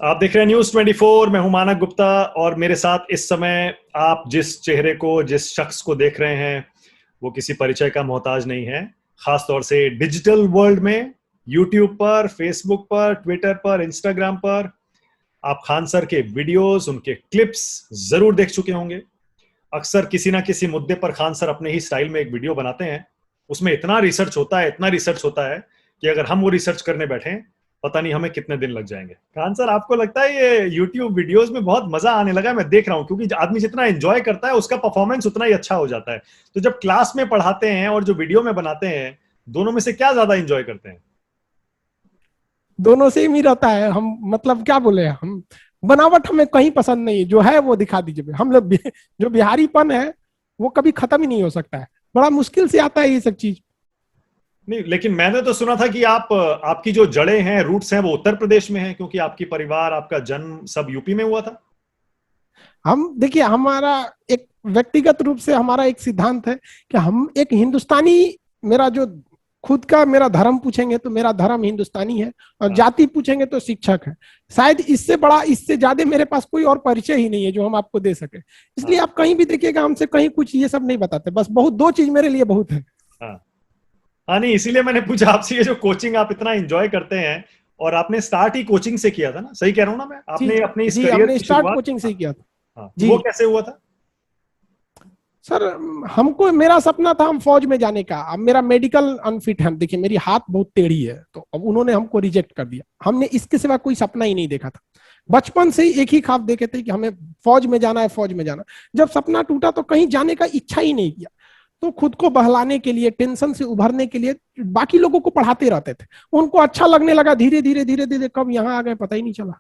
आप देख रहे हैं News 24। मैं हूं मानक गुप्ता और मेरे साथ इस समय आप जिस चेहरे को, जिस शख्स को देख रहे हैं वो किसी परिचय का मोहताज नहीं है। खास तौर से डिजिटल वर्ल्ड में यूट्यूब पर, फेसबुक पर, ट्विटर पर, इंस्टाग्राम पर आप खान सर के वीडियोस, उनके क्लिप्स जरूर देख चुके होंगे। अक्सर किसी ना किसी मुद्दे पर खान सर अपने ही स्टाइल में एक वीडियो बनाते हैं। उसमें इतना रिसर्च होता है, इतना रिसर्च होता है कि अगर हम वो रिसर्च करने बैठे पता नहीं हमें कितने दिन लग जाएंगे। खान सर, आपको लगता है ये यूट्यूब वीडियोस में बहुत मजा आने लगा है? मैं देख रहा हूँ, क्योंकि आदमी जितना एंजॉय करता है उसका परफॉर्मेंस उतना ही अच्छा हो जाता है। तो जब क्लास में पढ़ाते हैं और जो वीडियो में बनाते हैं, दोनों में से क्या ज्यादा एंजॉय करते हैं? दोनों सेम ही रहता है। हम मतलब क्या बोले, हम बनावट हमें कहीं पसंद नहीं है, जो है वो दिखा दीजिए। हम लोग जो बिहारीपन है वो कभी खत्म ही नहीं हो सकता है, बड़ा मुश्किल से आता है ये सब चीज। नहीं, लेकिन मैंने तो सुना था कि आपकी जो जड़ें हैं, रूट्स हैं, वो उत्तर प्रदेश में हैं, क्योंकि आपकी परिवार, आपका जन्म सब यूपी में हुआ था। हम देखिए, हमारा एक व्यक्तिगत रूप से हमारा एक सिद्धांत है कि हम एक हिंदुस्तानी, मेरा जो खुद का मेरा धर्म पूछेंगे तो मेरा धर्म हिंदुस्तानी है, और हाँ। जाति पूछेंगे तो शिक्षक है। शायद इससे बड़ा, इससे ज्यादा मेरे पास कोई और परिचय ही नहीं है जो हम आपको दे सके। इसलिए हाँ। आप कहीं भी देखिएगा हमसे कहीं कुछ ये सब नहीं बताते, बस बहुत दो चीज मेरे लिए बहुत है। हाँ। हाँ, नहीं, इसीलिए मैंने पूछा आपसे, ये जो कोचिंग आप इतना एंजॉय करते हैं, और आपने स्टार्ट ही कोचिंग से किया था ना? सही कह रहा हूँ ना मैं? जी आपने अपने इस जी, करियर हमने की स्टार्ट शुरुआत। कोचिंग से ही किया था। हाँ, तो जी वो कैसे हुआ था? सर, हमको मेरा सपना था हम फौज में जाने का। अब मेरा मेडिकल अनफिट है, देखिए मेरी हाथ बहुत टेढ़ी है, तो अब उन्होंने हमको रिजेक्ट कर दिया। हमने इसके सिवा कोई सपना ही नहीं देखा था। बचपन से ही एक ही ख्वाब देखे थे कि हमें फौज में जाना है, फौज में जाना। जब सपना टूटा तो कहीं जाने का इच्छा ही नहीं किया। तो खुद को बहलाने के लिए, टेंशन से उभरने के लिए बाकी लोगों को पढ़ाते रहते थे। उनको अच्छा लगने लगा, धीरे धीरे धीरे धीरे कब यहाँ आ गए पता ही नहीं चला।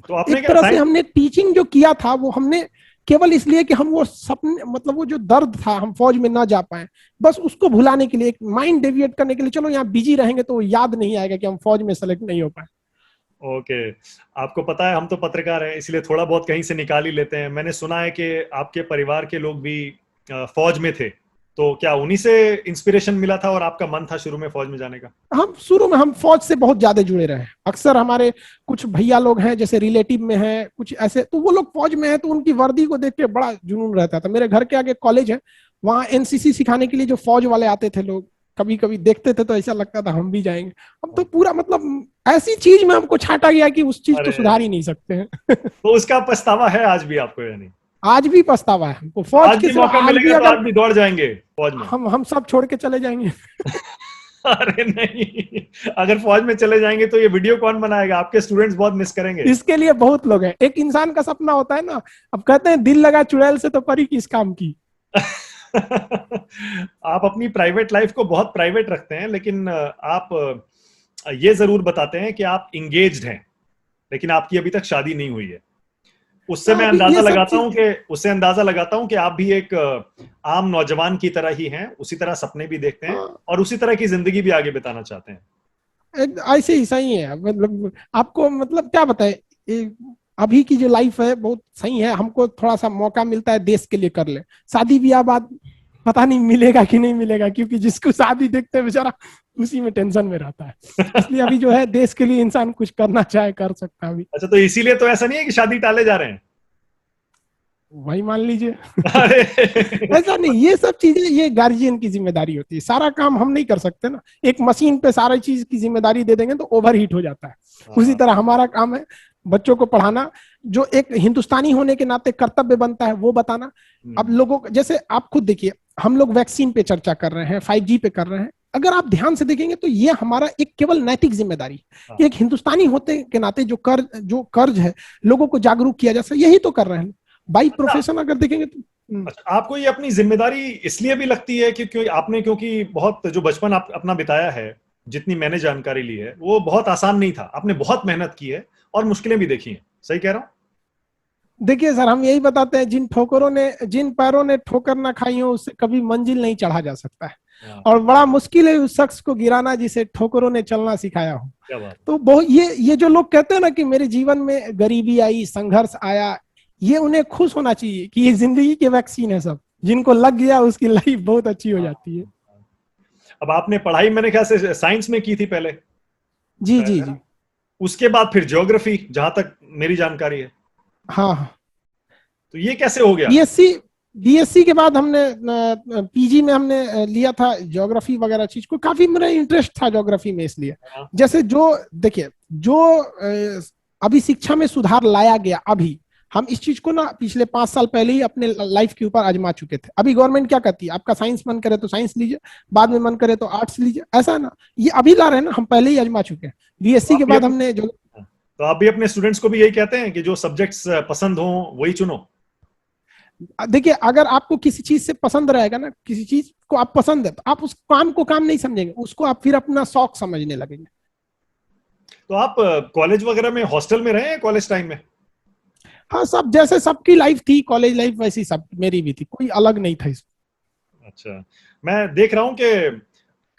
तो आपने एक क्या तरह से साइंस? हमने टीचिंग जो किया था वो हमने केवल इसलिए कि हम वो सपने, मतलब वो जो दर्द था हम फौज में ना जा पाए, बस उसको भुलाने के लिए, एक माइंड डेविएट करने के लिए। चलो यहाँ बिजी रहेंगे तो याद नहीं आएगा कि हम फौज में सेलेक्ट नहीं हो पाए। ओके। आपको पता है हम तो पत्रकार हैं, इसलिए थोड़ा बहुत कहीं से निकाल ही लेते हैं। मैंने सुना है कि आपके परिवार के लोग भी फौज में थे, तो क्या उन्हीं से इंस्पिरेशन मिला था और आपका मन था शुरू में फौज में जाने का? हम शुरू में हम फौज से बहुत ज्यादा जुड़े रहे। अक्सर हमारे कुछ भैया लोग हैं जैसे रिलेटिव में हैं कुछ ऐसे, तो वो लोग फौज में हैं, तो उनकी वर्दी को देख के बड़ा जुनून रहता था। मेरे घर के आगे कॉलेज है, वहाँ एनसीसी सिखाने के लिए जो फौज वाले आते थे लोग, कभी कभी देखते थे तो ऐसा लगता था हम भी जाएंगे। हम तो पूरा मतलब ऐसी चीज में हमको छाटा गया कि उस चीज तो अरे, सुधार ही नहीं सकते हैं। तो उसका पछतावा है आज भी आपको, यानी? आज भी पछतावा है हमको तो फौज आज के भी सिवा। मौका आज भी मिलेगा तो अगर आज भी दौड़ जाएंगे फौज में? हम सब छोड़ के चले जाएंगे। अरे नहीं, अगर फौज में चले जाएंगे तो ये वीडियो कौन बनाएगा? आपके स्टूडेंट्स बहुत मिस करेंगे। इसके लिए बहुत लोग हैं। एक इंसान का सपना होता है ना, अब कहते हैं दिल लगा चुड़ैल से तो परी किस काम की। आप अपनी प्राइवेट लाइफ को बहुत प्राइवेट रखते हैं, लेकिन आप ये जरूर बताते हैं कि आप इंगेज्ड हैं, लेकिन आपकी अभी तक शादी नहीं हुई है। उससे मैं अभी अंदाजा ये सब लगाता हूं चीज, कि उससे अंदाजा लगाता हूं कि आप भी एक आम नौजवान की तरह ही हैं, उसी तरह सपने भी देखते हैं हाँ, और उसी तरह की जिंदगी भी आगे बिताना चाहते हैं। ऐसे ही सही है। मतलब आपको मतलब क्या बताए, अभी की जो लाइफ है बहुत सही है। हमको थोड़ा सा मौका मिलता है देश के लिए कर ले। शादी ब्याह बाद पता नहीं मिलेगा कि नहीं मिलेगा, क्योंकि जिसको शादी देखते हैं बेचारा उसी में टेंशन में रहता है। इसलिए अभी जो है देश के लिए इंसान कुछ करना चाहे कर सकता है अभी। अच्छा, तो इसीलिए तो ऐसा नहीं है कि शादी टाले जा रहे हैं? वही मान लीजिए। अरे ऐसा नहीं, ये सब चीजें ये गार्जियन की जिम्मेदारी होती है। सारा काम हम नहीं कर सकते ना। एक मशीन पे सारी चीज की जिम्मेदारी दे देंगे तो ओवर हीट हो जाता है। उसी हाँ। तरह हमारा काम है बच्चों को पढ़ाना, जो एक हिंदुस्तानी होने के नाते कर्तव्य बनता है वो बताना। अब लोगों जैसे आप खुद देखिए, हम लोग वैक्सीन पे चर्चा कर रहे हैं, 5G पे कर रहे हैं। अगर आप ध्यान से देखेंगे तो ये हमारा एक केवल नैतिक जिम्मेदारी है कि हाँ। एक हिंदुस्तानी होते के नाते जो कर्ज है लोगों को जागरूक किया जा सके, यही तो कर रहे हैं। बाई अच्छा। प्रोफेशन अगर देखेंगे तो अच्छा, आपको ये अपनी जिम्मेदारी इसलिए भी लगती है कि क्योंकि बहुत जो बचपन आप अपना बिताया है, जितनी मैंने जानकारी ली है, वो बहुत आसान नहीं था। आपने बहुत मेहनत की है और मुश्किलें भी देखी हैं। सही कह रहा हूं? देखिए सर, हम यही बताते हैं, जिन पैरों ने ठोकर ना खाई हो उससे कभी मंजिल नहीं चढ़ा जा सकता है। हाँ, और बड़ा मुश्किल है उस शख्स को गिराना जिसे ठोकरों ने चलना सिखाया हो। क्या बात है। तो बहुत ये जो लोग कहते हैं ना कि मेरे जीवन में गरीबी आई, संघर्ष आया, ये उन्हें खुश होना चाहिए कि ये जिंदगी के वैक्सीन है। सब जिनको लग गया उसकी लाइफ बहुत अच्छी हो हाँ, जाती है। अब आपने पढ़ाई मेरे ख्याल से साइंस में की थी पहले, जी शायद, जी है जी। ना? उसके बाद फिर ज्योग्राफी, जहां तक मेरी जानकारी है। हाँ हाँ। तो ये कैसे हो गया? बीएससी बीएससी के बाद हमने पीजी में हमने लिया था ज्योग्राफी वगैरह चीज को, काफी मेरा इंटरेस्ट था ज्योग्राफी में, इसलिए हाँ। जैसे जो देखिए जो अभी शिक्षा में सुधार लाया गया, अभी हम इस चीज को ना पिछले 5 साल पहले ही अपने लाइफ के ऊपर आजमा चुके थे। अभी गवर्नमेंट क्या कहती है, आपका साइंस मन करे तो साइंस लीजिए, बाद में मन करे तो आर्ट्स लीजिए, ऐसा है ना, ये अभी ला रहे हैं ना, हम पहले ही आजमा चुके हैं। बीएससी के बाद हमने जो, तो आप भी अपने स्टूडेंट्स को भी यही कहते हैं कि जो सब्जेक्ट्स पसंद हो वही चुनो? देखिए अगर आपको किसी चीज से पसंद रहेगा ना, किसी चीज को आप पसंद है, तो आप उस काम को काम नहीं समझेंगे, उसको आप फिर अपना शौक समझने लगेंगे। तो आप कॉलेज वगैरह में हॉस्टल में रहे हैं कॉलेज टाइम में? हाँ, सब जैसे सबकी लाइफ थी कॉलेज लाइफ, वैसी सब मेरी भी थी, कोई अलग नहीं था इसमें। अच्छा, मैं देख रहा हूं कि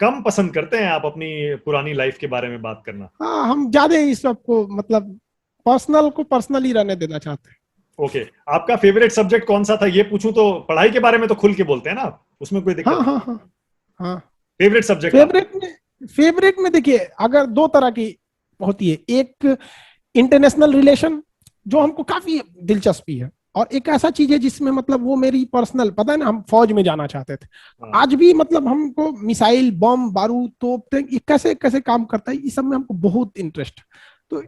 कम पसंद करते हैं आप अपनी पुरानी लाइफ के बारे में बात करना। हाँ, हम ज्यादा इस सब को मतलब पर्सनल को पर्सनल ही रहने देना चाहते हैं। ओके, आपका फेवरेट सब्जेक्ट कौन सा था ये पूछूं तो? पढ़ाई के बारे में तो खुल के बोलते हैं ना आप, उसमें कोई दिक्कत? हाँ हाँ हाँ हाँ। Favourite subject? फेवरेट में देखिए अगर दो तरह की होती है, एक इंटरनेशनल रिलेशन जो हमको काफी दिलचस्पी है, और एक ऐसा चीज है जिसमें मतलब वो मेरी पर्सनल, पता है ना, हम फौज में जाना चाहते थे। आज भी मतलब हमको मिसाइल, बम, बारूद, तोप, ये कैसे कैसे काम करता है, इस सब में हमको बहुत इंटरेस्ट। तो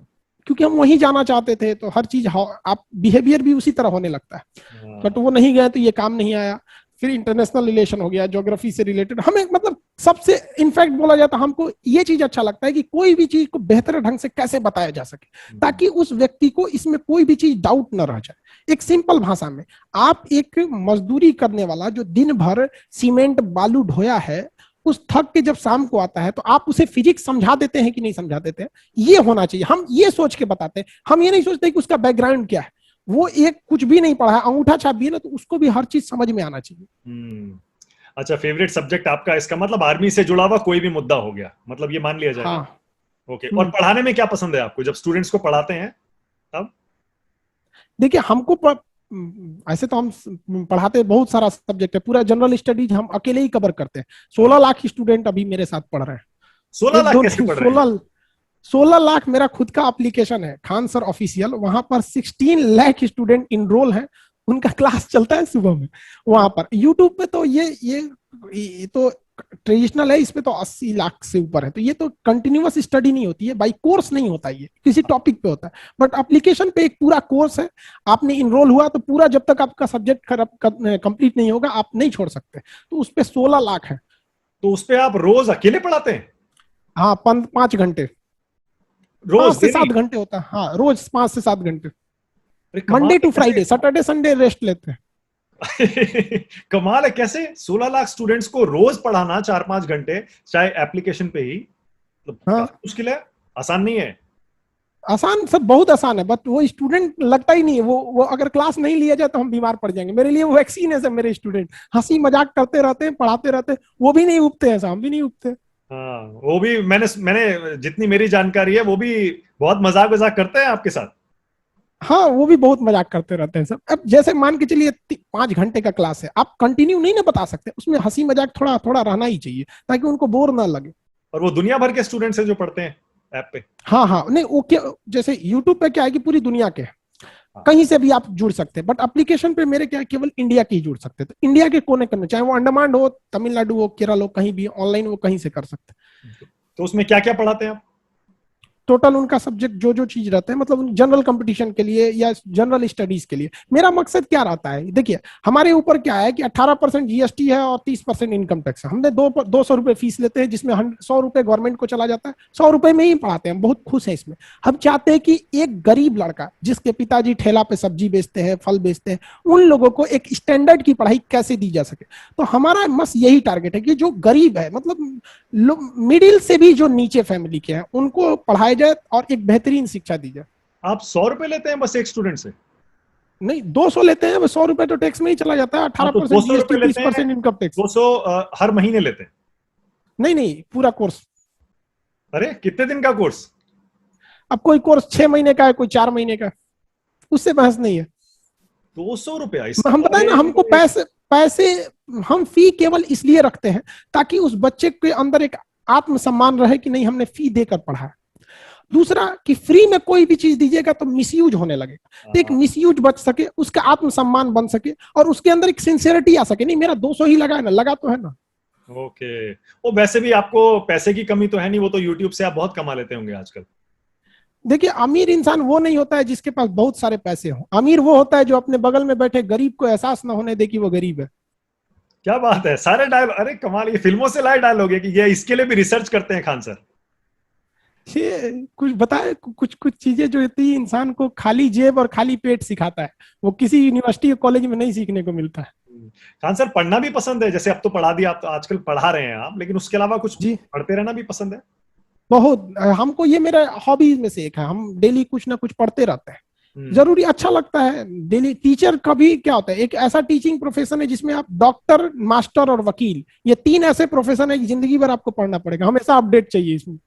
क्योंकि हम वहीं जाना चाहते थे, तो हर चीज आप बिहेवियर भी उसी तरह होने लगता है। बट वो नहीं गए तो ये काम नहीं आया। फिर इंटरनेशनल रिलेशन हो गया, ज्योग्राफी से रिलेटेड हमें मतलब सबसे इनफैक्ट बोला जाता है, हमको ये चीज अच्छा लगता है कि कोई भी चीज को बेहतर ढंग से कैसे बताया जा सके, ताकि उस व्यक्ति को इसमें कोई भी चीज डाउट न रह जाए। एक सिंपल भाषा में, आप एक मजदूरी करने वाला जो दिन भर सीमेंट बालू ढोया है, उस थक के जब शाम को आता है तो आप उसे फिजिक्स समझा देते हैं कि नहीं समझा देते हैं, ये होना चाहिए। हम ये सोच के बताते हैं, हम ये नहीं सोचते कि उसका बैकग्राउंड क्या है, वो एक कुछ भी नहीं पढ़ा है, अंगूठा छाप भी है ना, तो उसको भी हर चीज समझ में आना चाहिए। अच्छा, फेवरेट सब्जेक्ट आपका, इसका मतलब आर्मी से जुड़ा हुआ कोई भी मुद्दा हो गया, मतलब ये मान लिया जाए? हाँ। ओके, और पढ़ाने में क्या पसंद है आपको जब स्टूडेंट्स को पढ़ाते हैं तब? देखिए हमको ऐसे तो हम पढ़ाते बहुत सारा सब्जेक्ट है, पूरा जनरल स्टडीज हम अकेले ही कवर करते हैं। 16 लाख स्टूडेंट अभी मेरे साथ पढ़ रहे हैं। 16 लाख कैसे पढ़ रहे हैं? 16 लाख मेरा खुद का एप्लीकेशन है, खान सर ऑफिशियल, वहां पर 16 लाख स्टूडेंट इनरोल हैं, उनका क्लास चलता है सुबह में वहां पर। यूट्यूब पे तो ये तो ट्रेडिशनल है, इस पे तो 80 लाख से ऊपर है। तो ये तो कंटिन्यूअस स्टडी नहीं होती है, बाई कोर्स नहीं होता, ये किसी टॉपिक पे होता है। बट एप्लीकेशन पे एक पूरा कोर्स है, आपने इनरोल हुआ तो पूरा जब तक आपका सब्जेक्ट कंप्लीट नहीं होगा आप नहीं छोड़ सकते। तो उस पे 16 लाख है। तो उस पे आप रोज अकेले पढ़ाते हैं? हाँ, 5 घंटे, रोज 5 से 7 घंटे होता है। हाँ, रोज 5 से 7 घंटे, कमाल Monday to Friday, Saturday Sunday rest लेते हैं। कमाल है, कैसे 16 लाख स्टूडेंट्स को रोज पढ़ाना 4-5 घंटे, चाहे एप्लीकेशन पे ही, हाँ, मुश्किल है, आसान नहीं है। आसान सब बहुत आसान है, बट वो स्टूडेंट लगता ही नहीं है। वो अगर क्लास नहीं लिया जाए तो हम बीमार पड़ जाएंगे। मेरे लिए वो वैक्सीन है सब, मेरे स्टूडेंट हंसी मजाक करते रहते हैं, पढ़ाते रहते हैं, वो भी नहीं उगते हैं, हम भी नहीं उगते। हाँ, वो भी मैंने जितनी मेरी जानकारी है वो भी बहुत मजाक वजाक करते हैं आपके साथ। हाँ, वो भी बहुत मजाक करते रहते हैं सब। अब जैसे मान के चलिए 5 घंटे का क्लास है, आप कंटिन्यू नहीं ना बता सकते, उसमें हंसी मजाक थोड़ा थोड़ा रहना ही चाहिए ताकि उनको बोर ना लगे। और वो दुनिया भर के स्टूडेंट्स हैं जो पढ़ते हैं ऐप पे? हाँ हाँ, नहीं वो क्या, जैसे यूट्यूब पे क्या है कि पूरी दुनिया के कहीं से भी आप जुड़ सकते हैं, बट एप्लीकेशन पे मेरे क्या केवल इंडिया के ही जुड़ सकते हैं। तो इंडिया के कोने कोने, चाहे वो अंडमान हो, तमिलनाडु हो, केरल हो, कहीं भी ऑनलाइन वो कहीं से कर सकते हैं। तो उसमें क्या क्या पढ़ाते हैं आप? टोटल उनका सब्जेक्ट जो चीज रहता है, मतलब जनरल कंपटीशन के लिए या जनरल स्टडीज के लिए। मेरा मकसद क्या रहता है, देखिए हमारे ऊपर क्या है कि 18% जीएसटी है और 30% इनकम टैक्स है। हमने 200 रुपए फीस लेते हैं, जिसमें 100 रुपए गवर्नमेंट को चला जाता है, 100 रुपए में ही पढ़ाते हैं, बहुत खुश है इसमें। हम चाहते हैं कि एक गरीब लड़का जिसके पिताजी ठेला पे सब्जी बेचते हैं, फल बेचते हैं, उन लोगों को एक स्टैंडर्ड की पढ़ाई कैसे दी जा सके। तो हमारा बस यही टारगेट है कि जो गरीब है, मतलब मिडिल से भी जो नीचे फैमिली के हैं, उनको पढ़ाया जाए और एक बेहतरीन शिक्षा दी जाए। आप 100 रुपए लेते हैं बस एक स्टूडेंट से? नहीं, 200 लेते हैं, 100 रुपए तो टैक्स में ही चला जाता है। 18% जीएसटी, 30% इनकम टैक्स। 200 हर महीने लेते हैं? नहीं, पूरा कोर्स। अरे कितने दिन का कोर्स? अब कोई कोर्स 6 महीने का है, कोई 4 महीने का, उससे बहस नहीं है। 200 रुपया? हम बताए ना, हमको पैसे हम फी केवल इसलिए रखते हैं ताकि उस बच्चे के अंदर एक आत्मसम्मान रहे कि नहीं, हमने फी देकर पढ़ा। दूसरा कि फ्री में कोई भी चीज दीजिएगा तो मिसयूज होने लगेगा, तो एक मिसयूज बच सके, उसका आत्मसम्मान बन सके और उसके अंदर एक सिंसियरिटी आ सके, नहीं मेरा 200 ही लगा है ना, लगा तो है ना। ओके, वो वैसे भी आपको पैसे की कमी तो है नहीं, वो तो यूट्यूब से आप बहुत कमा लेते होंगे आजकल। देखिए अमीर इंसान वो नहीं होता है जिसके पास बहुत सारे पैसे हो, अमीर वो होता है जो अपने बगल में बैठे गरीब को एहसास ना होने दे कि वो गरीब है। क्या बात है, सारे डायलॉग, अरे कमाल, ये फिल्मों से लाए डायलॉग है कि ये इसके लिए भी रिसर्च करते हैं खान सर। ये कुछ बताए, कुछ कुछ चीजें जो होती है इंसान को खाली जेब और खाली पेट सिखाता है, वो किसी यूनिवर्सिटी या कॉलेज में नहीं सीखने को मिलता है। खान सर पढ़ना भी पसंद है, जैसे अब तो पढ़ा दिया, आप तो आजकल पढ़ा रहे हैं आप, लेकिन उसके अलावा कुछ जी पढ़ते रहना भी पसंद है? बहुत, हमको ये मेरा हॉबीज में से एक है, हम डेली कुछ ना कुछ पढ़ते रहते हैं, जरूरी अच्छा लगता है। डेली टीचर का भी क्या होता है, एक ऐसा टीचिंग प्रोफेशन है जिसमें आप डॉक्टर, मास्टर और वकील, ये 3 ऐसे प्रोफेशन है कि जिंदगी भर आपको पढ़ना पड़ेगा, हमेशा अपडेट चाहिए इसमें।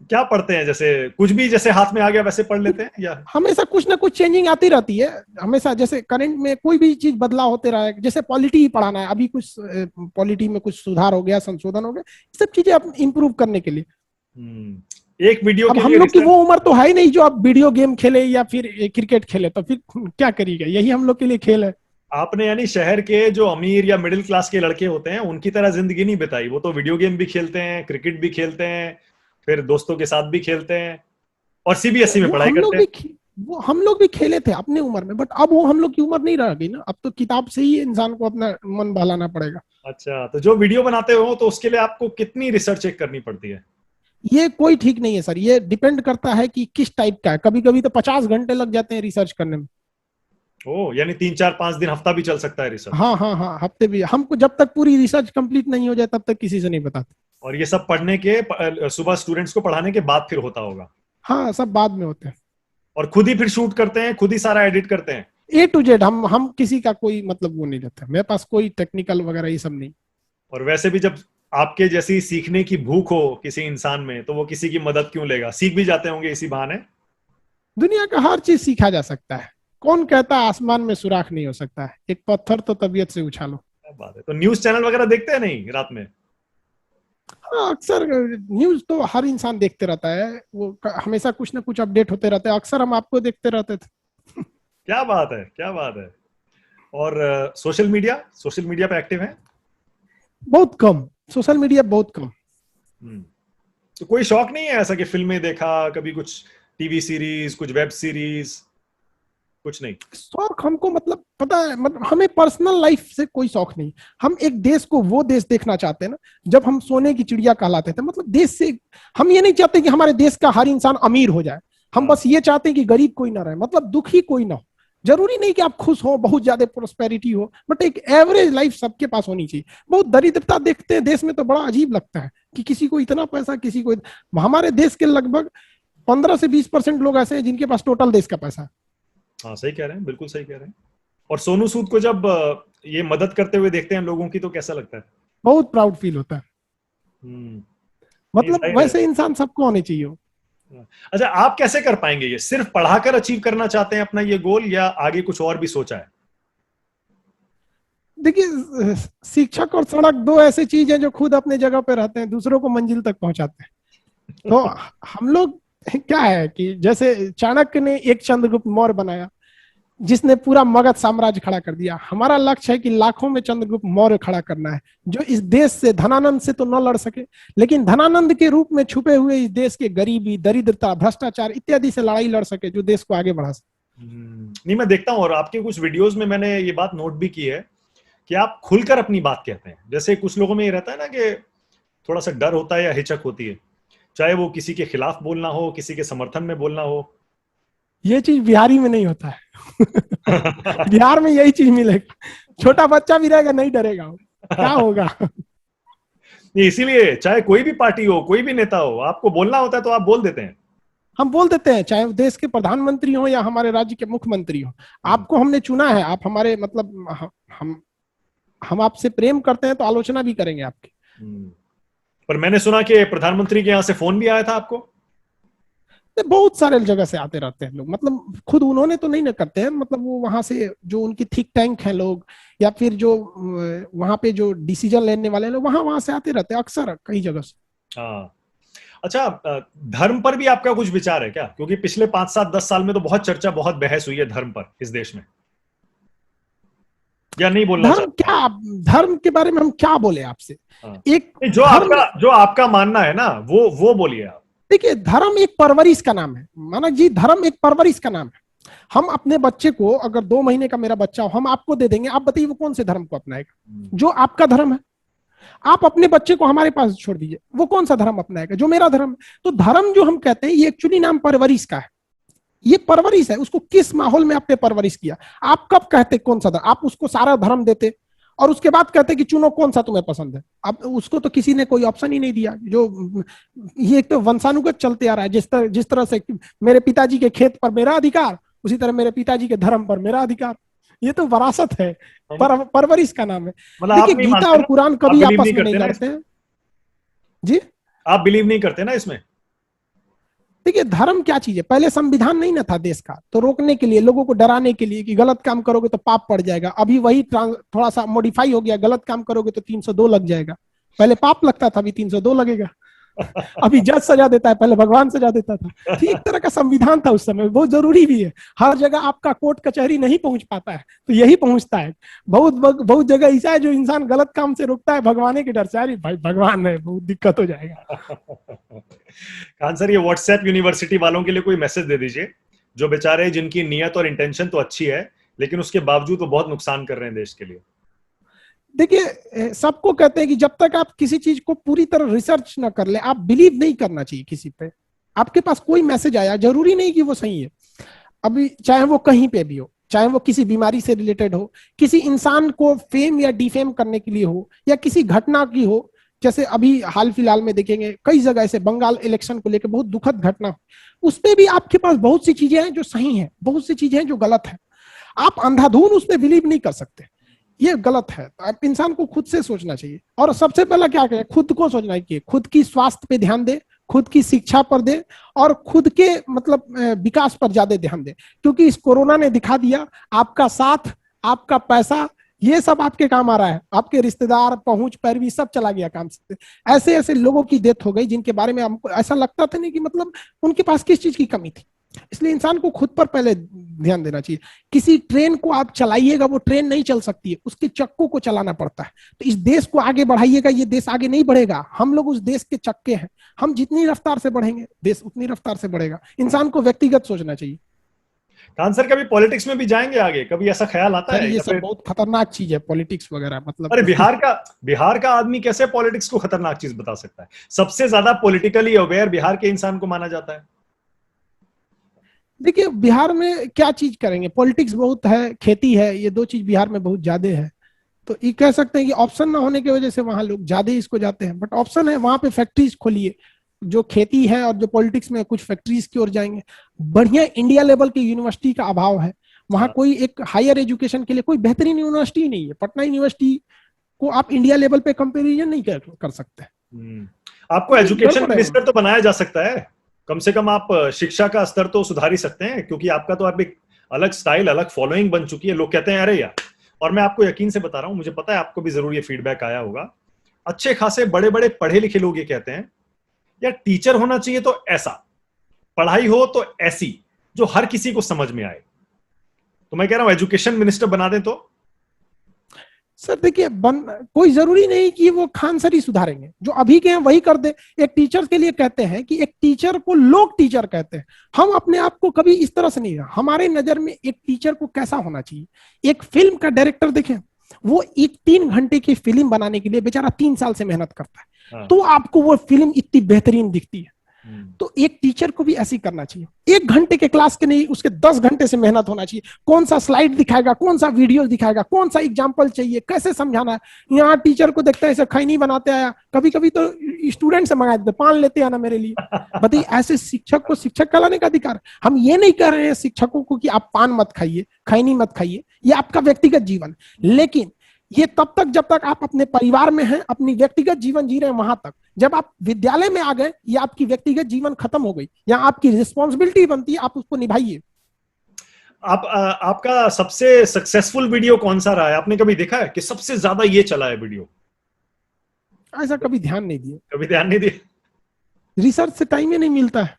क्या पढ़ते हैं, जैसे कुछ भी जैसे हाथ में आ गया वैसे पढ़ लेते हैं या? हमेशा कुछ ना कुछ चेंजिंग आती रहती है, हमेशा जैसे करंट में कोई भी चीज बदलाव होते रहा है, जैसे पॉलिटी ही पढ़ाना है, अभी कुछ पॉलिटी में कुछ सुधार हो गया, संशोधन हो गया, सब चीजें आप इंप्रूव करने के लिए। एक वीडियो अब के हम लिए लोग की वो उम्र तो है ही नहीं जो आप वीडियो गेम खेले या फिर क्रिकेट खेले, तो फिर क्या करिएगा, यही हम लोग के लिए खेल है। आपने यानी शहर के जो अमीर या मिडिल क्लास के लड़के होते हैं उनकी तरह जिंदगी नहीं बिताई, वो तो वीडियो गेम भी खेलते हैं, क्रिकेट भी खेलते हैं, फिर दोस्तों के साथ भी खेलते हैं और सीबीएसई में वो पढ़ाई हम करते लोग हैं। भी वो हम लोग भी खेले थे अपने उम्र में, बट अब वो हम लोग की उम्र नहीं रह गई ना, अब तो किताब से ही इंसान को अपना मन बहलाना पड़ेगा। अच्छा, तो जो वीडियो बनाते हो तो उसके लिए आपको कितनी रिसर्च चेक करनी पड़ती है? ये कोई ठीक नहीं है सर, ये डिपेंड करता है कि किस टाइप का है, कभी कभी तो 50 घंटे लग जाते हैं रिसर्च करने में। ओ, यानी 3 4 5 दिन, हफ्ता भी चल सकता है रिसर्च? हाँ हाँ हाँ, हफ्ते भी, हमको जब तक पूरी रिसर्च कंप्लीट नहीं हो जाए तब तक किसी से नहीं बताते। और ये सब पढ़ने के सुबह स्टूडेंट्स को पढ़ाने के बाद फिर होता होगा? हाँ सब बाद में होते हैं। और खुद ही फिर शूट करते हैं, खुद ही सारा एडिट करते हैं? A to Z, हम किसी का कोई मतलब वो नहीं रहता, मेरे पास कोई टेक्निकल वगैरह ये सब नहीं। और वैसे भी जब आपके जैसी सीखने की भूख हो किसी इंसान में, तो वो किसी की मदद क्यों लेगा, सीख भी जाते होंगे इसी बहाने। दुनिया का हर चीज सीखा जा सकता है, कौन कहता है आसमान में सुराख नहीं हो सकता है, एक पत्थर तो तबीयत से उछालो। क्या बात है, तो न्यूज चैनल वगैरह देखते हैं नहीं रात में? हाँ अक्सर न्यूज तो हर इंसान देखते रहता है, वो हमेशा कुछ ना कुछ अपडेट होते रहते हैं, अक्सर हम आपको देखते रहते थे। क्या बात है, क्या बात है। और सोशल मीडिया पे एक्टिव है? बहुत कम, सोशल मीडिया बहुत कम। तो कोई शौक नहीं है ऐसा कि फिल्में देखा कभी, कुछ टीवी सीरीज, कुछ वेब सीरीज, कुछ नहीं? शौक हमको मतलब पता है, मतलब हमें पर्सनल लाइफ से कोई शौक नहीं, हम एक देश को वो देश देखना चाहते हैं ना, जब हम सोने की चिड़िया कहलाते थे, मतलब देश से हम ये नहीं चाहते कि हमारे देश का हर इंसान अमीर हो जाए, हम बस ये चाहते हैं कि गरीब कोई ना रहे, मतलब दुखी कोई ना हो। जरूरी नहीं कि आप खुश हो, बहुत ज्यादा प्रोस्पेरिटी हो, बट एक एवरेज लाइफ सबके पास होनी चाहिए। बहुत दरिद्रता देखते हैं देश में तो बड़ा अजीब लगता है कि किसी को इतना पैसा, किसी को हमारे देश के लगभग 15 से 20% लोग ऐसे हैं जिनके पास टोटल देश का पैसा है। हाँ सही कह रहे हैं, बिल्कुल सही कह रहे हैं। और सोनू सूद को जब ये मदद करते हुए देखते हैं लोगों की, तो कैसा लगता है? बहुत प्राउड फील होता है, नहीं, मतलब जाहिर है। वैसे इंसान सबको होने चाहिए। अच्छा, आप कैसे कर पाएंगे ये, सिर्फ पढ़ाकर अचीव करना चाहते हैं अपना ये गोल, या आगे कुछ और भी सोचा है? देखिए शिक्षक और सड़क दो ऐसी चीज है जो खुद अपने जगह पे रहते हैं, दूसरों को मंजिल तक पहुंचाते हैं। तो हम लोग क्या है कि जैसे चाणक्य ने एक चंद्रगुप्त मौर्य बनाया जिसने पूरा मगध साम्राज्य खड़ा कर दिया, हमारा लक्ष्य है कि लाखों में चंद्रगुप्त मौर्य खड़ा करना है, जो इस देश से धनानंद से तो न लड़ सके, लेकिन धनानंद के रूप में छुपे हुए इस देश के गरीबी, दरिद्रता, भ्रष्टाचार इत्यादि से लड़ाई लड़ सके, जो देश को आगे बढ़ा सके। नहीं, मैं देखता हूँ और आपके कुछ वीडियोस में मैंने ये बात नोट भी की है कि आप खुलकर अपनी बात कहते हैं। जैसे कुछ लोगों में ये रहता है ना कि थोड़ा सा डर होता है या हिचक होती है, चाहे वो किसी के खिलाफ बोलना हो, किसी के समर्थन में बोलना हो। ये चीज बिहारी में नहीं होता है। बिहार में यही चीज मिलेगा, छोटा बच्चा भी रहेगा नहीं डरेगा, क्या होगा। इसीलिए चाहे कोई भी पार्टी हो, कोई भी नेता हो, आपको बोलना होता है तो आप बोल देते हैं। हम बोल देते हैं, चाहे देश के प्रधानमंत्री हो या हमारे राज्य के मुख्यमंत्री हो, आपको हमने चुना है, आप हमारे मतलब हम आपसे प्रेम करते हैं तो आलोचना भी करेंगे आपकी। पर मैंने सुना कि प्रधानमंत्री के यहाँ से फोन भी आया था आपको? बहुत सारे जगह से आते रहते हैं लोग, मतलब खुद उन्होंने तो नहीं ना करते हैं, मतलब वो वहां से जो उनकी थिंक टैंक है लोग, या फिर जो वहां पे जो डिसीजन लेने वाले लोग, वहां वहां से आते रहते हैं अक्सर कई जगह से। हाँ, अच्छा, धर्म पर भी आपका कुछ विचार है क्या? क्योंकि पिछले 5-7-10 साल में तो बहुत चर्चा, बहुत बहस हुई है धर्म पर इस देश में, या नहीं बोलना धर्म चाहते क्या, धर्म के बारे में हम क्या बोले आपसे? हाँ। एक जो धर्म, जो आपका मानना है ना, वो बोलिए आप। देखिए धर्म एक परवरिश का नाम है मानक जी, धर्म एक परवरिश का नाम है। हम अपने बच्चे को, अगर 2 महीने का मेरा बच्चा हो, हम आपको दे देंगे, आप बताइए वो कौन से धर्म को अपनाएगा? जो आपका धर्म है। आप अपने बच्चे को हमारे पास छोड़ दीजिए, वो कौन सा धर्म अपनाएगा? जो मेरा धर्म है। तो धर्म जो हम कहते हैं, ये एक्चुअली नाम परवरिश का है। ये परवरिश है, उसको किस माहौल में आपने परवरिश किया। आप कब कहते कौन सा धर्म, आप उसको सारा धर्म देते और उसके बाद कहते कि चुनो कौन सा तुम्हें पसंद है। अब उसको तो किसी ने कोई ऑप्शन ही नहीं दिया। जो ये एक तो वंशानुगत चलते आ रहा है, जिस तरह से मेरे पिताजी के खेत पर मेरा अधिकार, उसी तरह मेरे पिताजी के धर्म पर मेरा अधिकार। ये तो विरासत है, परवरिश का नाम है। मतलब आप देखिए नहीं गीता मानते और ना, कुरान आप कभी बिलीव आपस नहीं में नहीं करते ना लड़ते हैं जी। आप बिलीव नहीं करते ना इसमें? देखिए धर्म क्या चीज है, पहले संविधान नहीं ना था देश का, तो रोकने के लिए, लोगों को डराने के लिए कि गलत काम करोगे तो पाप पड़ जाएगा। अभी वही थोड़ा सा मॉडिफाई हो गया, गलत काम करोगे तो 302 लग जाएगा। पहले पाप लगता था, अभी 302 लगेगा। अभी जज सजा देता है, पहले भगवान सजा देता था। तो एक तरह का संविधान था उस समय, बहुत जरूरी भी है। हर जगह आपका कोर्ट कचहरी नहीं पहुंच पाता है, तो यही पहुंचता है। बहुत बहुत जगह ऐसा है जो इंसान गलत काम से रोकता है भगवान के डर से। अरे भाई भगवान है, बहुत दिक्कत हो जाएगा। खान सर, ये व्हाट्सएप यूनिवर्सिटी वालों के लिए कोई मैसेज दे दीजिए, जो बेचारे, जिनकी नियत और इंटेंशन तो अच्छी है लेकिन उसके बावजूद वो बहुत नुकसान कर रहे हैं देश के लिए। देखिए सबको कहते हैं कि जब तक आप किसी चीज को पूरी तरह रिसर्च ना कर ले, आप बिलीव नहीं करना चाहिए किसी पे। आपके पास कोई मैसेज आया, जरूरी नहीं कि वो सही है। अभी चाहे वो कहीं पे भी हो, चाहे वो किसी बीमारी से रिलेटेड हो, किसी इंसान को फेम या डिफेम करने के लिए हो, या किसी घटना की हो। जैसे अभी हाल फिलहाल में देखेंगे कई जगह ऐसे बंगाल इलेक्शन को लेकर बहुत दुखद घटना, उस पर भी आपके पास बहुत सी चीजें हैं जो सही हैं, बहुत सी चीजें हैं जो गलत है। आप अंधाधुन उस पर बिलीव नहीं कर सकते, ये गलत है। आप इंसान को खुद से सोचना चाहिए, और सबसे पहला क्या करें, खुद को सोचना चाहिए, खुद की स्वास्थ्य पे ध्यान दे, खुद की शिक्षा पर दे, और खुद के मतलब विकास पर ज्यादा ध्यान दे। क्योंकि इस कोरोना ने दिखा दिया, आपका साथ, आपका पैसा, ये सब आपके काम आ रहा है। आपके रिश्तेदार, पहुंच, पैरवी सब चला गया काम से। ऐसे ऐसे लोगों की डेथ हो गई जिनके बारे में हमको ऐसा लगता था नहीं कि मतलब उनके पास किस चीज की कमी थी। इसलिए इंसान को खुद पर पहले ध्यान देना चाहिए। किसी ट्रेन को आप चलाइएगा, वो ट्रेन नहीं चल सकती है, उसके चक्कों को चलाना पड़ता है। तो इस देश को आगे बढ़ाइएगा, ये देश आगे नहीं बढ़ेगा। हम लोग उस देश के चक्के हैं, हम जितनी रफ्तार से बढ़ेंगे देश उतनी रफ्तार से बढ़ेगा। इंसान को व्यक्तिगत सोचना चाहिए। खान सर, कभी पॉलिटिक्स में भी जाएंगे आगे? कभी ऐसा ख्याल आता सर है? ये या सब फिर बहुत खतरनाक चीज है, पॉलिटिक्स वगैरह मतलब। अरे, बिहार का आदमी कैसे पॉलिटिक्स को खतरनाक चीज बता सकता है? सबसे ज्यादा पॉलिटिकली अवेयर बिहार के इंसान को माना जाता है। देखिए बिहार में क्या चीज करेंगे, पॉलिटिक्स बहुत है, खेती है, ये दो चीज बिहार में बहुत ज्यादा है। तो ये कह सकते हैं कि ऑप्शन ना होने की वजह से वहां लोग ज्यादा इसको जाते हैं। बट ऑप्शन है, वहां पे फैक्ट्रीज खोलिए, जो खेती है और जो पॉलिटिक्स में कुछ फैक्ट्रीज की ओर जाएंगे। बढ़िया इंडिया लेवल की यूनिवर्सिटी का अभाव है वहां। कोई एक हायर एजुकेशन के लिए कोई बेहतरीन यूनिवर्सिटी नहीं है। पटना यूनिवर्सिटी को आप इंडिया लेवल पे कंपेरिजन नहीं कर सकते। आपको एजुकेशन गड़बड़ है। मिनिस्टर तो बनाया जा सकता है, कम से कम आप शिक्षा का स्तर तो सुधार ही सकते हैं, क्योंकि आपका तो आप एक अलग स्टाइल, अलग फॉलोइंग बन चुकी है। लोग कहते हैं अरे यार, और मैं आपको यकीन से बता रहा हूं, मुझे पता है आपको भी जरूर ये फीडबैक आया होगा। अच्छे खासे बड़े बड़े पढ़े लिखे लोग ये कहते हैं, यार टीचर होना चाहिए तो ऐसा, पढ़ाई हो तो ऐसी, जो हर किसी को समझ में आए। तो मैं कह रहा हूं एजुकेशन मिनिस्टर बना दें तो। सर देखिए कोई जरूरी नहीं कि वो खान सर ही सुधारेंगे, जो अभी के हैं वही कर दे। एक टीचर के लिए कहते हैं कि एक टीचर को लोग टीचर कहते हैं। हम अपने आप को कभी इस तरह से नहीं रहा। हमारे नजर में एक टीचर को कैसा होना चाहिए, एक फिल्म का डायरेक्टर देखें, वो एक 3 घंटे की फिल्म बनाने के लिए बेचारा 3 साल से मेहनत करता है, तो आपको वो फिल्म इतनी बेहतरीन दिखती है। तो एक टीचर को भी ऐसी करना चाहिए। 1 घंटे के क्लास के नहीं, उसके 10 घंटे से मेहनत होना चाहिए। कौन सा स्लाइड दिखाएगा, कौन सा वीडियो दिखाएगा, कौन सा एग्जाम्पल चाहिए, कैसे समझाना है। यहाँ टीचर को देखता है ऐसे खैनी बनाते आया, कभी कभी तो स्टूडेंट से मंगा देते, पान लेते आना मेरे लिए। बताइए, ऐसे शिक्षक को शिक्षक कहलाने का अधिकार। हम ये नहीं कह रहे हैं शिक्षकों को कि आप पान मत खाइए, खैनी मत खाइए, ये आपका व्यक्तिगत जीवन। लेकिन ये तब तक जब तक आप अपने परिवार में हैं, अपनी व्यक्तिगत जीवन जी रहे हैं, वहां तक। जब आप विद्यालय में आ गए, ये आपकी व्यक्तिगत जीवन खत्म हो गई। यहाँ आपकी रिस्पॉन्सिबिलिटी बनती है, आप उसको निभाइए। आपका सबसे सक्सेसफुल वीडियो कौन सा रहा है? आपने कभी देखा है कि सबसे ज्यादा ये चला है वीडियो? ऐसा कभी ध्यान नहीं दिए। कभी ध्यान नहीं दिया? रिसर्च से टाइम ही नहीं मिलता है।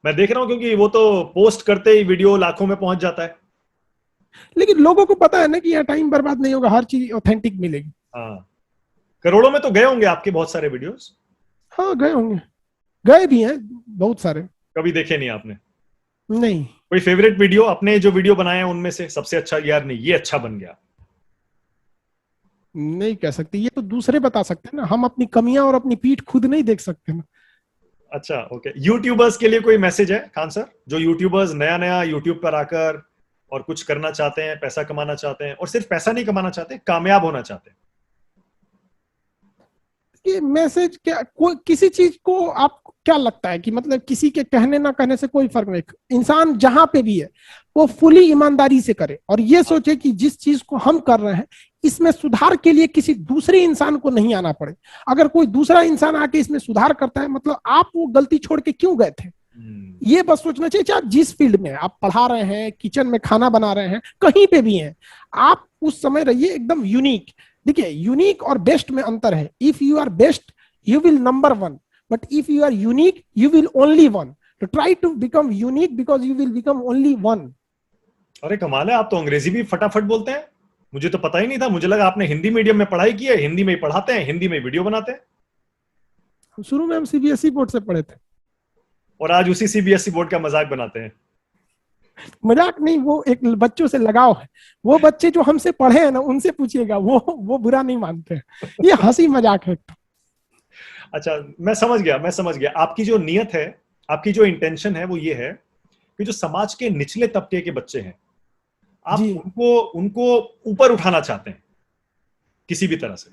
मैं देख रहा हूँ क्योंकि वो तो पोस्ट करते ही वीडियो लाखों में पहुंच जाता है। लेकिन लोगों को पता है ना कि यहाँ टाइम बर्बाद नहीं होगा, हर चीज ऑथेंटिक मिलेगी। हाँ, करोड़ों में तो गए होंगे आपके बहुत सारे वीडियोस। हाँ गए होंगे, गए भी हैं बहुत सारे। कभी देखे नहीं आपने? नहीं। कोई फेवरेट वीडियो, अपने जो वीडियो बनाए हैं उनमें से सबसे अच्छा, यार नहीं ये अच्छा बन गया? नहीं कह सकते, ये तो दूसरे बता सकते हैं ना, हम अपनी कमियां और अपनी पीठ खुद नहीं देख सकते ना। अच्छा, ओके। यूट्यूबर्स के लिए कोई मैसेज है खान सर? जो यूट्यूबर्स नया नया यूट्यूब पर आकर और कुछ करना चाहते हैं, पैसा कमाना चाहते हैं, और सिर्फ पैसा नहीं कमाना चाहते, कामयाब होना चाहते हैं। ये मैसेज क्या, कोई किसी चीज को आपको क्या लगता है कि मतलब किसी के कहने ना कहने से कोई फर्क नहीं, इंसान जहां पे भी है वो फुली ईमानदारी से करे और ये सोचे कि जिस चीज को हम कर रहे हैं इसमें सुधार के लिए किसी दूसरे इंसान को नहीं आना पड़े। अगर कोई दूसरा इंसान आके इसमें सुधार करता है, मतलब आप वो गलती छोड़ के क्यों गए थे, ये बस सोचना चाहिए। चाहे जिस फील्ड में आप पढ़ा रहे हैं, किचन में खाना बना रहे हैं, कहीं पे भी हैं, आप उस समय रहिए एकदम यूनिक। देखिए, यूनिक और बेस्ट में अंतर है। If you are best you will number one, but if you are unique you will only one. तो try to become unique because you will become only one. अरे कमाल है, आप तो अंग्रेजी भी फटाफट बोलते हैं। मुझे तो पता ही नहीं था, मुझे लगा आपने हिंदी मीडियम में पढ़ाई की है, हिंदी में ही पढ़ाते हैं, हिंदी में वीडियो बनाते हैं। शुरू में हम सीबीएसई बोर्ड से पढ़े थे और आज उसी सीबीएसई बोर्ड का मजाक बनाते हैं। मजाक नहीं, वो एक बच्चों से लगाव है। वो बच्चे जो हमसे पढ़े हैं ना, उनसे पूछिएगा, वो बुरा नहीं मानते हैं, ये हंसी मजाक है। अच्छा, मैं समझ गया आपकी जो नियत है, आपकी जो इंटेंशन है वो ये है कि जो समाज के निचले तबके के बच्चे हैं, आप उनको ऊपर उठाना चाहते हैं किसी भी तरह से।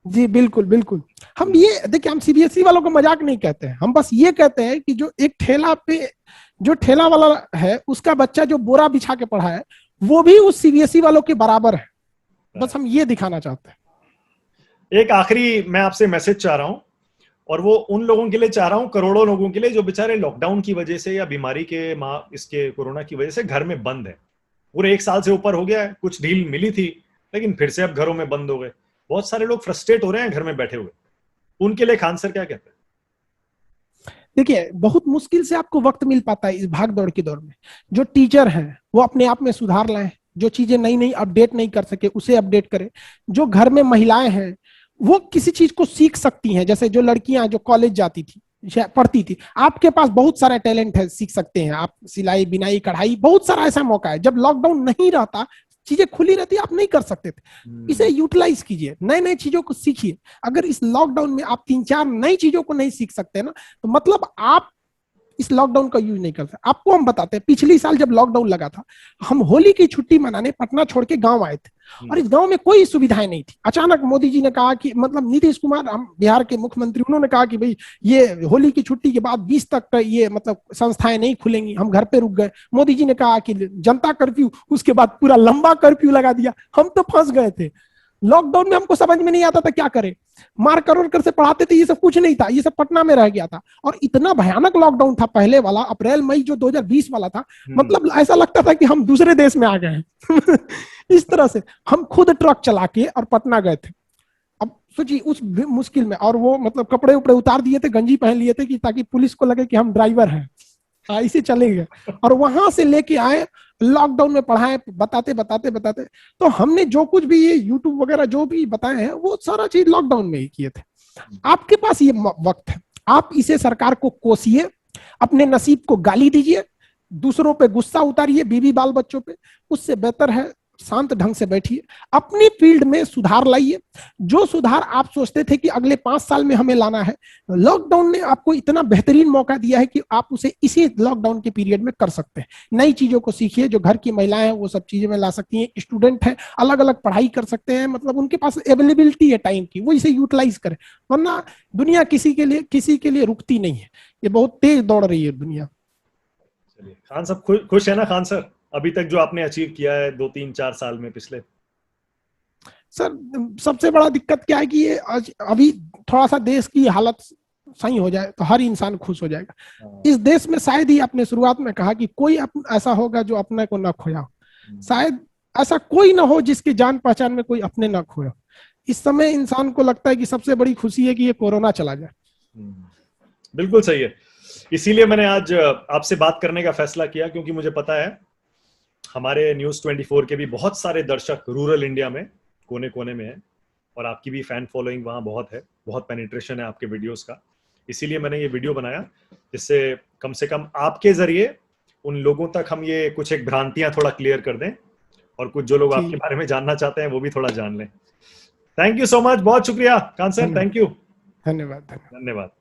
जी बिल्कुल बिल्कुल। हम ये देखिए, हम सीबीएसई वालों को मजाक नहीं कहते हैं, हम बस ये कहते हैं कि जो एक ठेला पे जो ठेला वाला है उसका बच्चा जो बोरा बिछा के पढ़ा है वो भी उस सीबीएसई वालों के बराबर है। बस हम ये दिखाना चाहते हैं। एक आखिरी मैं आपसे मैसेज चाह रहा हूं, और वो उन लोगों के लिए चाह रहा हूं, करोड़ों लोगों के लिए जो बेचारे लॉकडाउन की वजह से या बीमारी के इसके कोरोना की वजह से घर में बंद है। पूरे 1 साल से ऊपर हो गया है, कुछ ढील मिली थी लेकिन फिर से अब घरों में बंद हो गए। बहुत सारे लोग फ्रस्ट्रेट हो रहे हैं घर में बैठे हुए। उनके लिए खान सर क्या कहते हैं? देखिए, बहुत मुश्किल से आपको वक्त मिल पाता है इस भाग दौड़ के दौर में। जो टीचर हैं वो अपने आप में सुधार लाएं, जो चीजें नई नई अपडेट नहीं कर सके उसे अपडेट करें। जो घर में महिलाएं हैं वो किसी चीज को सीख सकती हैं, जैसे जो लड़कियां जो कॉलेज जाती थी, पढ़ती थी, आपके पास बहुत सारा टैलेंट है, सीख सकते हैं आप, सिलाई बिनाई कढ़ाई, बहुत सारा ऐसा मौका है। जब लॉकडाउन नहीं रहता, चीजें खुली रहती, आप नहीं कर सकते थे, इसे यूटिलाइज कीजिए, नए नए चीजों को सीखिए। अगर इस लॉकडाउन में आप 3-4 नई चीजों को नहीं सीख सकते ना, तो मतलब आप इस लॉकडाउन का यूज नहीं करते। आपको हम बताते हैं, पिछली साल जब लॉकडाउन लगा था, हम होली की छुट्टी मनाने पटना छोड़ के गांव आए थे और इस गांव में कोई सुविधाएं नहीं थी। अचानक मोदी जी ने कहा कि, मतलब नीतीश कुमार, हम बिहार के मुख्यमंत्री, उन्होंने कहा कि भाई ये होली की छुट्टी के बाद 20 तक ये मतलब संस्थाएं नहीं खुलेंगी। हम घर पे रुक गए। मोदी जी ने कहा कि जनता कर्फ्यू, उसके बाद पूरा लंबा कर्फ्यू लगा दिया। हम तो फंस गए थे लॉकडाउन में, हमको समझ में नहीं आता था क्या करें। मार कर से पढ़ाते थे, ये सब कुछ नहीं था, ये सब पटना में रह गया था। और इतना भयानक लॉकडाउन था पहले वाला, अप्रैल मई जो 2020 वाला था, मतलब ऐसा लगता था कि हम दूसरे देश में आ गए हैं। इस तरह से हम खुद ट्रक चला के और पटना गए थे। अब सोचिए उस मुश्किल में, और वो मतलब कपड़े उपड़े उतार दिए थे, गंजी पहन लिए थे कि ताकि पुलिस को लगे कि हम ड्राइवर हैं, इसे चले गए। और वहां से लेके आए, लॉकडाउन में पढ़ाए, बताते बताते बताते। तो हमने जो कुछ भी ये यूट्यूब वगैरह जो भी बताए हैं वो सारा चीज लॉकडाउन में ही किए थे। आपके पास ये वक्त है, आप इसे सरकार को कोसिए, अपने नसीब को गाली दीजिए, दूसरों पे गुस्सा उतारिए, बीवी बाल बच्चों पे। उससे बेहतर है शांत ढंग से बैठिए, अपनी फील्ड में सुधार लाइए। जो सुधार आप सोचते थे कि अगले 5 साल में हमें लाना है, लॉकडाउन ने आपको इतना बेहतरीन मौका दिया है कि आप उसे इसी लॉकडाउन के पीरियड में कर सकते हैं। नई चीजों को सीखिए। जो घर की महिलाएं हैं वो सब चीजें में ला सकती हैं, स्टूडेंट हैं अलग अलग पढ़ाई कर सकते हैं, मतलब उनके पास अवेलेबिलिटी है टाइम की, वो इसे यूटिलाइज करें। वरना दुनिया किसी के लिए रुकती नहीं है, ये बहुत तेज दौड़ रही है दुनिया। चलिए खान साहब, खुश है ना खान सर अभी तक जो आपने अचीव किया है 2-3-4 साल में पिछले? सर सबसे बड़ा दिक्कत क्या है कि ये अभी थोड़ा सा देश की हालत सही हो जाए तो हर इंसान खुश हो जाएगा। इस देश में शायद ही, आपने शुरुआत में कहा कि कोई ऐसा होगा जो अपने को ना खोया, शायद ऐसा कोई ना हो जिसकी जान पहचान में कोई अपने ना खोया। इस समय इंसान को लगता है कि सबसे बड़ी खुशी है कि ये कोरोना चला जाए। बिल्कुल सही है। इसीलिए मैंने आज आपसे बात करने का फैसला किया, क्योंकि मुझे पता है हमारे न्यूज़ 24 के भी बहुत सारे दर्शक रूरल इंडिया में कोने कोने में हैं, और आपकी भी फैन फॉलोइंग वहाँ बहुत है, बहुत पेनिट्रेशन है आपके वीडियोस का। इसीलिए मैंने ये वीडियो बनाया, जिससे कम से कम आपके जरिए उन लोगों तक हम ये कुछ एक भ्रांतियां थोड़ा क्लियर कर दें, और कुछ जो लोग आपके बारे में जानना चाहते हैं वो भी थोड़ा जान लें। थैंक यू सो मच, बहुत शुक्रिया कान सर, थैंक यू। धन्यवाद। धन्यवाद।